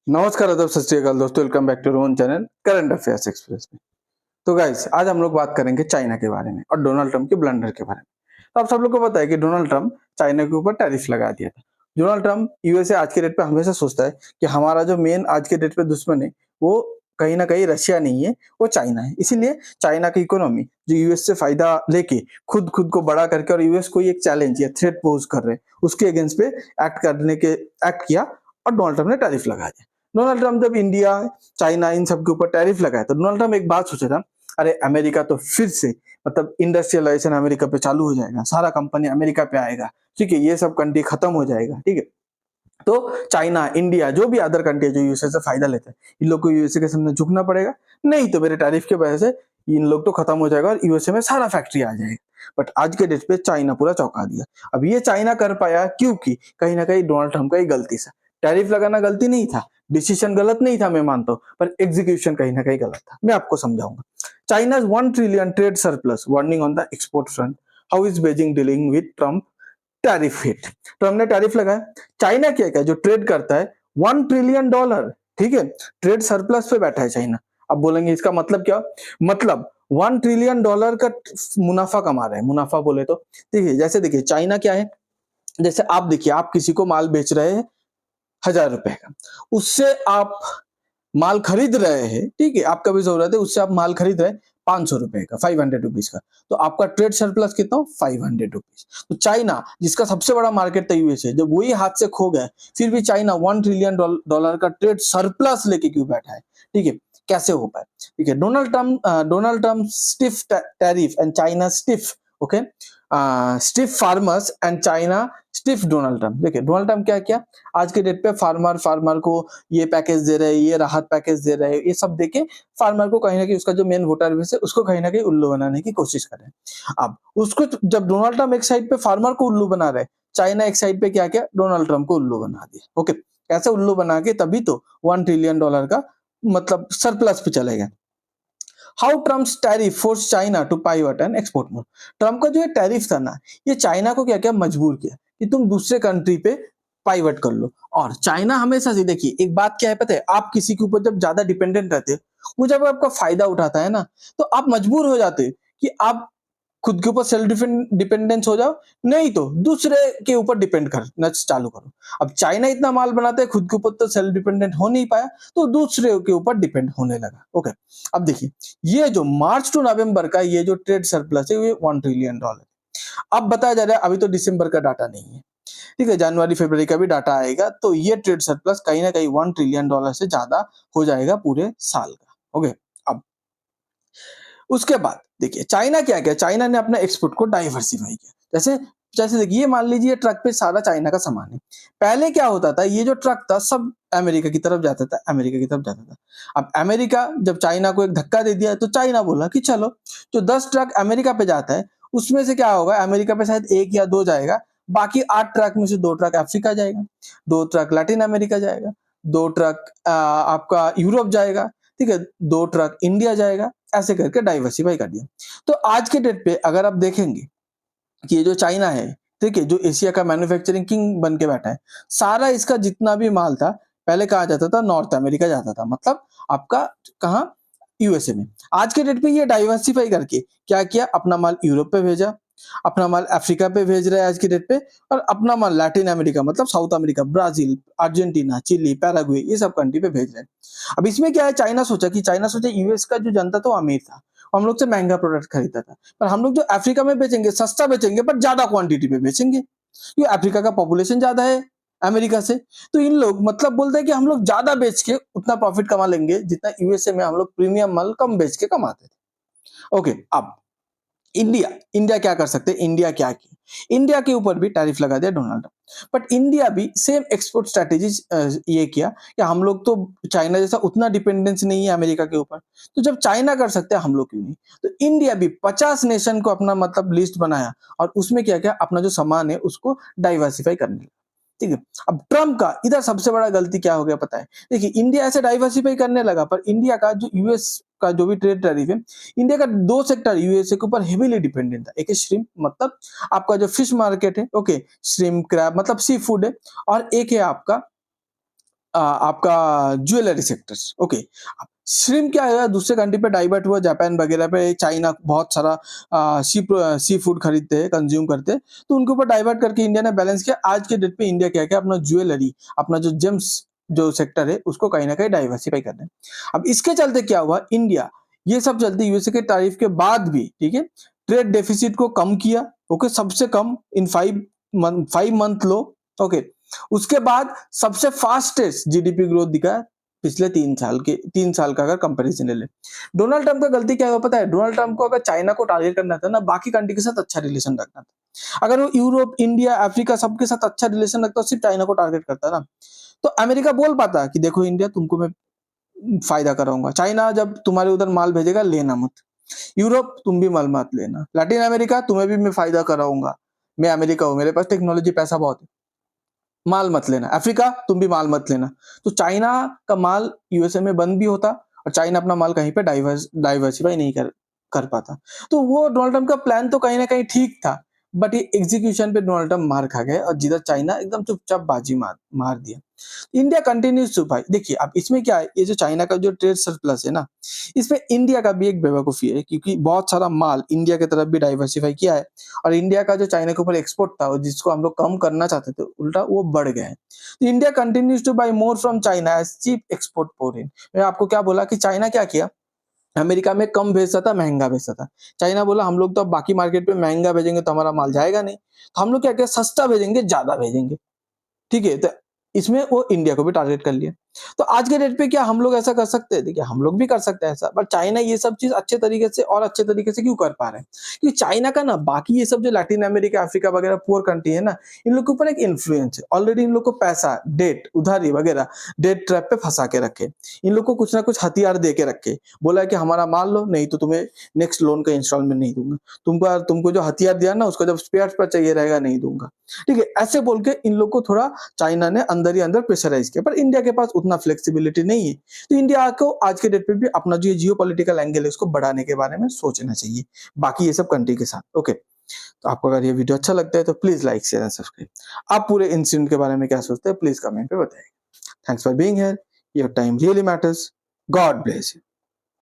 नमस्कार, आदाब, सत श्री अकाल दोस्तों। Welcome back to own channel current affairs express में। तो गाइस, आज हम लोग बात करेंगे चाइना के बारे में और डोनाल्ड ट्रंप के ब्लंडर के बारे में। तो आप सब लोग को पता है कि डोनाल्ड ट्रंप चाइना के ऊपर टैरिफ लगा दिया था। डोनाल्ड ट्रंप यूएसए आज के डेट पे हमेशा सोचता है कि हमारा जो मेन आज के डेट पे दुश्मन है वो कहीं ना कहीं रशिया नहीं है, वो चाइना है। इसीलिए चाइना की इकोनॉमी जो यूएस से फायदा लेके खुद खुद को बड़ा करके और यूएस को एक चैलेंज या थ्रेट पोज कर रहे हैं, उसके अगेंस्ट पे एक्ट किया और डोनाल्ड ट्रंप ने टैरिफ लगा दिया। डोनाल्ड ट्रंप जब इंडिया, चाइना इन सब के ऊपर टैरिफ लगाया तो डोनाल्ड ट्रंप एक बात सोचा था, अरे अमेरिका तो फिर से मतलब इंडस्ट्रियलाइजेशन अमेरिका पे चालू हो जाएगा, सारा कंपनी अमेरिका पे आएगा, ठीक है, ये सब कंट्री खत्म हो जाएगा, ठीक है। तो चाइना, इंडिया, जो भी अदर कंट्री जो यूएसए से फायदा लेते हैं, इन लोग को यूएसए के सामने झुकना पड़ेगा, नहीं तो मेरे टैरिफ की वजह से इन लोग तो खत्म हो जाएगा और यूएसए में सारा फैक्ट्री आ जाएगा। बट आज के डेट पे चाइना पूरा चौंका दिया। अब ये चाइना कर पाया क्योंकि कहीं ना कहीं डोनाल्ड ट्रंप का ही गलती से। टैरिफ लगाना गलती नहीं था, डिसीजन गलत नहीं था, मैं मानता हूं, पर एग्जीक्यूशन कहीं ना कहीं गलत था। मैं आपको समझाऊंगा। China 1 trillion trade surplus warning on the export front, how is Beijing dealing with Trump tariff hit. Trump ने टैरिफ लगाया। चाइना क्या क्या जो ट्रेड करता है $1 ट्रिलियन, ठीक है, ट्रेड सरप्लस पे बैठा है चाइना। अब बोलेंगे इसका मतलब क्या? मतलब $1 ट्रिलियन का मुनाफा कमा रहा है। मुनाफा बोले तो देखिए, जैसे देखिए चाइना क्या है, जैसे आप देखिए, आप किसी को माल बेच रहे हैं ₹1000 का, उससे आप माल खरीद रहे हैं, ठीक है, आपका भी जरूरत है, उससे आप माल खरीद रहे हैं ₹500 का, ₹500 का, तो आपका ट्रेड सरप्लस कितना हो? ₹500। तो चाइना, जिसका सबसे बड़ा मार्केट था यूएसए, जब वही हाथ से खो गया, फिर भी चाइना $1 ट्रिलियन का ट्रेड सरप्लस लेके क्यों बैठा है? ठीक है, कैसे हो पाए? ठीक है, Donald Trump stiff tariff and China stiff, okay, stiff farmers and China stiff Donald Trump. देखिए डोनाल्ड ट्रम्प क्या किया, आज के डेट पे फार्मर को ये पैकेज दे रहे हैं, ये राहत पैकेज दे रहे हैं, ये सब देके फार्मर को कहीं ना कहीं, उसका जो मेन वोटर बेस है उसको कहीं ना कहीं उल्लू बनाने की कोशिश कर रहे हैं। अब उसको जब डोनाल्ड ट्रम्प एक साइड पे फार्मर को उल्लू बना रहे, चाइना एक साइड पे क्या किया, डोनाल्ड ट्रम्प को उल्लू बना दिया। ओके, कैसे उल्लू बना के? तभी तो $1 ट्रिलियन का मतलब सरप्लस पे चले गए। How Trump's tariff force China to pivot and export more. Trump का जो ये टैरिफ था ना, ये चाइना को क्या क्या मजबूर किया कि तुम दूसरे कंट्री पे पाइवट कर लो। और चाइना हमेशा से, देखिए एक बात क्या है पता है, आप किसी के ऊपर जब ज्यादा डिपेंडेंट रहते हो, वो जब आपका फायदा उठाता है ना, तो आप मजबूर हो जाते हो कि आप खुद के ऊपर सेल्फ डिपेंडेंस हो जाओ, नहीं तो दूसरे के ऊपर डिपेंड करना चालू करो। अब चाइना इतना माल बनाता है, खुद के ऊपर तो सेल्फ डिपेंडेंट हो नहीं पाया, तो दूसरे के ऊपर डिपेंड होने लगा। ओके, अब देखिए, ये जो मार्च टू नवंबर का ये जो ट्रेड सरप्लस है, ये $1 ट्रिलियन। अब बताया जा रहा है, अभी तो दिसंबर का डाटा नहीं है, ठीक है, जनवरी फरवरी का भी डाटा आएगा, तो ये ट्रेड सरप्लस कहीं ना कहीं $1 ट्रिलियन से ज्यादा हो जाएगा पूरे साल का। ओके, अब उसके बाद देखिए चाइना क्या किया, चाइना ने अपना एक्सपोर्ट को डाइवर्सिफाई किया। जैसे जैसे देखिए, मान लीजिए ट्रक पे सारा चाइना का सामान है। पहले क्या होता था, ये जो ट्रक था सब अमेरिका की तरफ जाता था, अमेरिका की तरफ जाता था। अब अमेरिका जब चाइना को एक धक्का दे दिया, तो चाइना बोला कि चलो, जो 10 ट्रक अमेरिका पे जाता है, उसमें से क्या होगा, अमेरिका पे शायद 1 या 2 जाएगा, बाकी 8 ट्रक में से 2 ट्रक अफ्रीका जाएगा, 2 ट्रक लैटिन अमेरिका जाएगा, 2 ट्रक आपका यूरोप जाएगा, ठीक है, 2 ट्रक इंडिया जाएगा, ऐसे करके डाइवर्सिफाई कर दिया। तो आज के डेट पे अगर आप देखेंगे कि ये जो चाइना है, ठीक है, जो एशिया का मैन्युफैक्चरिंग किंग बन के बैठा है, सारा इसका जितना भी माल था, पहले कहा जाता था नॉर्थ अमेरिका जाता था, मतलब आपका कहाँ, यूएसए में। आज के डेट पे ये डाइवर्सिफाई करके क्या किया, अपना माल यूरोप पे भेजा, अपना माल अफ्रीका पे भेज रहा है आज की डेट पे, और अपना माल लैटिन अमेरिका मतलब South America, Brazil, Argentina, Chile, Paraguay, ये सब कंट्री पे भेज रहे हैं। अब इसमें क्या है, चाइना सोचा यूएस का जो जनता था वो अमीर था, हम लोग से महंगा प्रोडक्ट खरीदता था, पर हम लोग जो अफ्रीका में बेचेंगे सस्ता बेचेंगे, पर ज्यादा क्वांटिटी पे बेचेंगे, क्योंकि अफ्रीका का पॉपुलेशन ज्यादा है अमेरिका से। तो इन लोग मतलब बोलते हैं कि हम लोग ज्यादा बेच के उतना प्रॉफिट कमा लेंगे जितना यूएसए में हम लोग प्रीमियम माल कम बेच के कमाते थे। ओके, अब इंडिया इंडिया क्या कर सकते हैं, इंडिया क्या की, इंडिया के ऊपर भी टैरिफ लगा दिया डोनाल्ड ट्रंप, बट इंडिया भी सेम एक्सपोर्ट स्ट्रेटेजी ये किया कि हम लोग तो चाइना जैसा उतना डिपेंडेंस नहीं है अमेरिका के ऊपर, तो जब चाइना कर सकते हैं हम लोग क्यों नहीं। तो इंडिया भी 50 नेशन को अपना मतलब लिस्ट बनाया, और उसमें क्या क्या अपना जो सामान है उसको डाइवर्सिफाई करने लगा, ठीक है। अब ट्रम्प का इधर सबसे बड़ा गलती क्या हो गया पता है, देखिए इंडिया ऐसे डाइवर्सिफाई करने लगा, पर इंडिया का जो यूएस का जो भी ट्रेड टैरिफ है, इंडिया का 2 सेक्टर यूएसए के ऊपर हेवीली डिपेंडेंट था। एक है श्रिम्प, मतलब आपका जो फिश मार्केट है, ओके, श्रिम्प क्रैब मतलब सी फूड है, और एक है आपका आपका ज्वेलरी सेक्टर्स। ओके, श्रिम्प क्या है, दूसरे कंट्री पे डाइवर्ट हुआ, जापान वगैरह पे, चाइना बहुत सारा सी फूड खरीदते हैं, कंज्यूम करते हैं, तो उनके ऊपर डाइवर्ट करके इंडिया ने बैलेंस किया। आज के डेट पे इंडिया क्या क्या अपना ज्वेलरी, अपना जो जेम्स जो सेक्टर है उसको कहीं ना कहीं डाइवर्सिफाई कर रहे हैं। अब इसके चलते क्या हुआ, इंडिया ये सब चलते यूएसए के तारीफ के बाद भी, ठीक है, ट्रेड डेफिसिट को कम किया। ओके, सबसे कम इन 5 मंथ लो। ओके, उसके बाद सबसे फास्टेस्ट जीडीपी ग्रोथ दिखा है पिछले 3 साल का अगर कंपैरिजन ले ले। डोनाल्ड ट्रंप का गलती क्या है पता है, डोनाल्ड ट्रंप को अगर चाइना को टारगेट करना था ना, बाकी कंट्री के साथ अच्छा रिलेशन रखना था। अगर वो यूरोप, इंडिया, अफ्रीका सबके साथ अच्छा रिलेशन रखता, सिर्फ चाइना को टारगेट करता ना, तो अमेरिका बोल पाता कि देखो इंडिया, तुमको मैं फायदा कराऊंगा। चाइना जब तुम्हारे उधर माल भेजेगा लेना मत, यूरोप तुम भी माल मत लेना, लैटिन अमेरिका तुम्हें भी मैं फायदा कराऊंगा, मैं अमेरिका हूं, मेरे पास टेक्नोलॉजी पैसा बहुत है, माल मत लेना। अफ्रीका तुम भी माल मत लेना। तो चाइना का माल यूएसए में बंद भी होता और चाइना अपना माल कहीं पे डाइवर्सिफाई नहीं कर पाता। तो वो डोनाल्ड ट्रंप का प्लान तो कहीं ना कहीं ठीक था, बट ये एग्जीक्यूशन पे डोनाल्ड ट्रंप मार खा गए और जिधर चाइना एकदम चुपचाप बाजी मार दिया। इंडिया कंटिन्यूज टू भाई, देखिए अब इसमें क्या है, ये जो चाइना का जो ट्रेड सरप्लस है ना, इसमें इंडिया का भी एक बेवकूफी है, क्योंकि बहुत सारा माल इंडिया की तरफ भी डाइवर्सिफाई किया है और इंडिया का जो चाइना के ऊपर एक्सपोर्ट था और जिसको हम लोग कम करना चाहते थे, उल्टा वो बढ़ गया है। तो India continues to buy more from China as cheap export pouring. मैं आपको क्या बोला कि चाइना क्या किया, अमेरिका में कम भेजता था, महंगा भेजता था। चाइना बोला हम लोग तो अब बाकी मार्केट पे महंगा भेजेंगे तो हमारा माल जाएगा नहीं, तो हम लोग क्या किया, सस्ता भेजेंगे, ज्यादा भेजेंगे। ठीक है, तो इसमें वो इंडिया को भी टारगेट कर लिया। तो आज के डेट पे क्या हम लोग ऐसा कर सकते हैं? देखिए हम लोग भी कर सकते हैं ऐसा, बट चाइना ये सब चीज अच्छे तरीके से और अच्छे तरीके से क्यों कर पा रहे हैं? क्योंकि चाइना का ना बाकी ये सब जो लैटिन अमेरिका, अफ्रीका वगैरह पुअर कंट्री है ना, इन लोग के ऊपर एक इन्फ्लुएंस है ऑलरेडी। इन लोग को पैसा, डेट, उधारी वगैरह, डेट ट्रैप पे फंसा के रखे, इन लोग को कुछ ना कुछ हथियार दे के रखे, बोला कि हमारा माल लो, नहीं तो तुम्हें नेक्स्ट लोन का इंस्टॉलमेंट नहीं दूंगा, तुमको जो हथियार दिया ना उसको जब स्पेयर पर चाहिए रहेगा नहीं दूंगा। ठीक है, ऐसे बोल के इन लोग को थोड़ा चाइना ने अंदर ही अंदर प्रेशराइज किया, पर इंडिया के पास उतना फ्लेक्सिबिलिटी नहीं है। तो इंडिया को आज के डेट पे भी अपना जो जियो पॉलिटिकल एंगल है उसको बढ़ाने के बारे में सोचना चाहिए बाकी ये सब कंट्री के साथ। ओके, तो आपको अगर ये वीडियो अच्छा लगता है तो please like, share and subscribe. आप पूरे इंसिडेंट के बारे में क्या सोचते हैं प्लीज कमेंट पे बताइए। Thanks for being here, your time really matters. God bless you.